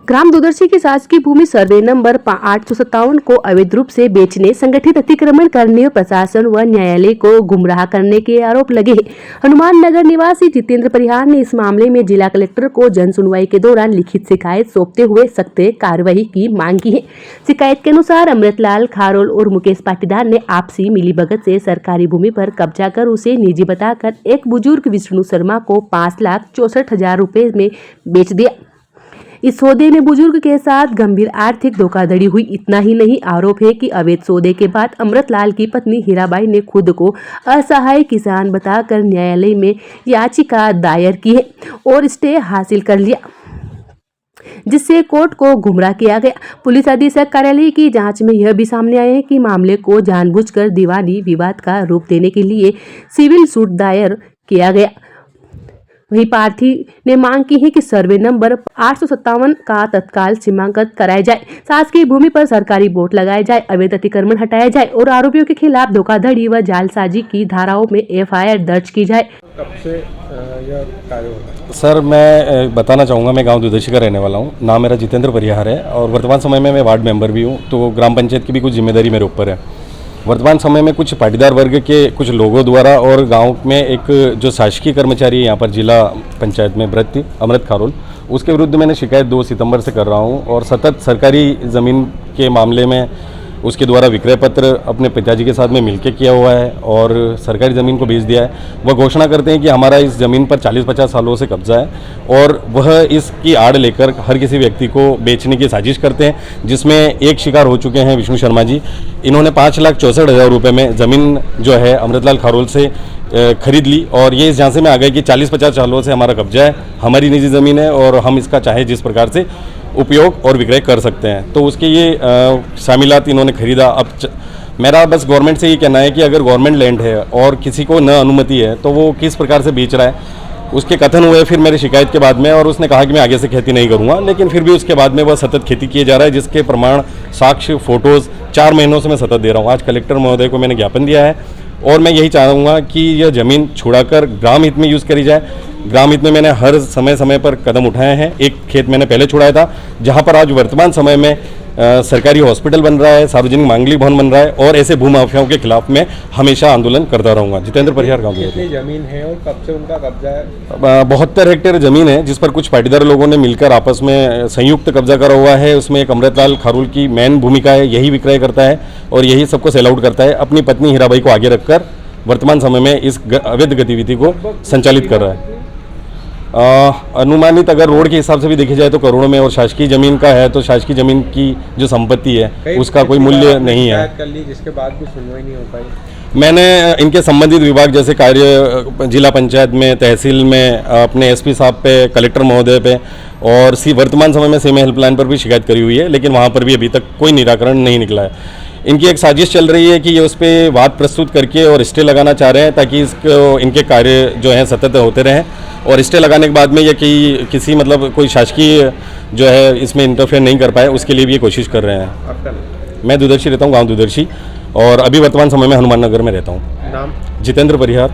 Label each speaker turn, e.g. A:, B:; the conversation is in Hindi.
A: ग्राम दूरदर्शी की शासकीय भूमि सर्वे नंबर 857 को अवैध रूप से बेचने, संगठित अतिक्रमण करने और प्रशासन व न्यायालय को गुमराह करने के आरोप लगे हैं। हनुमान नगर निवासी जितेंद्र परिहार ने इस मामले में जिला कलेक्टर को जन सुनवाई के दौरान लिखित शिकायत सौंपते हुए सख्त कार्रवाई की मांग की है। शिकायत के अनुसार अमृतलाल खारोल और मुकेश पाटीदार ने आपसी मिलीभगत से सरकारी भूमि पर कब्जा कर उसे निजी बताकर एक बुजुर्ग विष्णु शर्मा को 5,64,000 रुपए में बेच दिया। इस सौदे में बुजुर्ग के साथ गंभीर आर्थिक धोखाधड़ी हुई। इतना ही नहीं, आरोप है कि अवैध सौदे के बाद अमृतलाल की पत्नी हीराबाई ने खुद को असहाय किसान बताकर न्यायालय में याचिका दायर की है और स्टे हासिल कर लिया, जिससे कोर्ट को गुमराह किया गया। पुलिस अधीक्षक कार्यालय की जांच में यह भी सामने आया है कि मामले को जानबूझकर दीवानी विवाद का रूप देने के लिए सिविल सूट दायर किया गया। वहीं प्रार्थी ने मांग की है कि सर्वे नंबर 857 का तत्काल सीमांकन कराया जाए, शासकीय भूमि पर सरकारी बोर्ड लगाया जाए, अवैध अतिक्रमण हटाया जाए और आरोपियों के खिलाफ धोखाधड़ी व जालसाजी की धाराओं में FIR दर्ज की जाए।
B: कब से यह कार्य होगा?
C: सर, मैं बताना चाहूँगा, मैं गांव दूरदर्शी का रहने वाला हूँ। नाम मेरा जितेंद्र परिहार है और वर्तमान समय में मैं वार्ड मेंबर भी हूँ, तो ग्राम पंचायत की भी कुछ जिम्मेदारी मेरे ऊपर है। वर्तमान समय में कुछ पाटीदार वर्ग के कुछ लोगों द्वारा और गांव में एक जो शासकीय कर्मचारी है यहाँ पर जिला पंचायत में अमृत खारोल, उसके विरुद्ध मैंने शिकायत 2 सितंबर से कर रहा हूँ और सतत सरकारी ज़मीन के मामले में उसके द्वारा विक्रय पत्र अपने पिताजी के साथ में मिलकर किया हुआ है और सरकारी ज़मीन को बेच दिया है। वह घोषणा करते हैं कि हमारा इस ज़मीन पर 40-50 सालों से कब्जा है और वह इसकी आड़ लेकर हर किसी व्यक्ति को बेचने की साजिश करते हैं, जिसमें एक शिकार हो चुके हैं विष्णु शर्मा जी। इन्होंने 5,64,000 रुपये में ज़मीन जो है अमृतलाल खारोल से खरीद ली और ये इस झांसे में आ गए कि 40-50 सालों से हमारा कब्जा है, हमारी निजी ज़मीन है और हम इसका चाहे जिस प्रकार से उपयोग और विक्रय कर सकते हैं। तो उसके ये शामिलात इन्होंने खरीदा। अब मेरा बस गवर्नमेंट से ये कहना है कि अगर गवर्नमेंट लैंड है और किसी को न अनुमति है तो वो किस प्रकार से बेच रहा है। उसके कथन हुए फिर मेरी शिकायत के बाद में और उसने कहा कि मैं आगे से खेती नहीं करूँगा, लेकिन फिर भी उसके बाद में वह सतत खेती किए जा रहा है, जिसके प्रमाण, साक्ष्य, फोटोज़ 4 महीनों से मैं सतत दे रहा हूँ। आज कलेक्टर महोदय को मैंने ज्ञापन दिया है और मैं यही चाहूँगा कि यह ज़मीन छुड़ाकर ग्राम हित में यूज़ करी जाए। ग्राम हित में मैंने हर समय पर कदम उठाए हैं। एक खेत मैंने पहले छुड़ाया था, जहाँ पर आज वर्तमान समय में सरकारी हॉस्पिटल बन रहा है, सार्वजनिक मांगलिक भवन बन रहा है और ऐसे भूमाफियाओं के खिलाफ मैं हमेशा आंदोलन करता रहूँगा। जितेंद्र परिहार गाँव में
B: ज़मीन है और कब से उनका कब्जा है?
C: 72 हेक्टेयर ज़मीन है, जिस पर कुछ पाटीदार लोगों ने मिलकर आपस में संयुक्त कब्जा करा हुआ है। उसमें एक अमृतलाल खारोल की मेन भूमिका है, यही विक्रय करता है और यही सबको सेल आउट करता है। अपनी पत्नी हीराबाई को आगे रखकर वर्तमान समय में इस अवैध गतिविधि को संचालित कर रहा है। अनुमानित अगर रोड के हिसाब से भी देखी जाए तो करोड़ों में, और शासकीय ज़मीन का है तो शासकीय ज़मीन की जो संपत्ति है उसका कोई मूल्य नहीं है।
B: कर ली, जिसके बाद भी सुनवाई नहीं हो पाई।
C: मैंने इनके संबंधित विभाग जैसे कार्य जिला पंचायत में, तहसील में, अपने SP साहब पे, कलेक्टर महोदय पे और वर्तमान समय में सीमा हेल्पलाइन पर भी शिकायत करी हुई है, लेकिन वहाँ पर भी अभी तक कोई निराकरण नहीं निकला है। इनकी एक साजिश चल रही है कि ये उस पर वाद प्रस्तुत करके और स्टे लगाना चाह रहे हैं ताकि इसको इनके कार्य जो हैं सतत होते रहें और स्टे लगाने के बाद में ये कि किसी मतलब कोई शासकीय जो है इसमें इंटरफेयर नहीं कर पाए, उसके लिए भी ये कोशिश कर रहे हैं। मैं दूरदर्शी रहता हूँ, गाँव दूरदर्शी, और अभी वर्तमान समय में हनुमान नगर में रहता हूँ।
B: नाम?
C: जितेंद्र परिहार।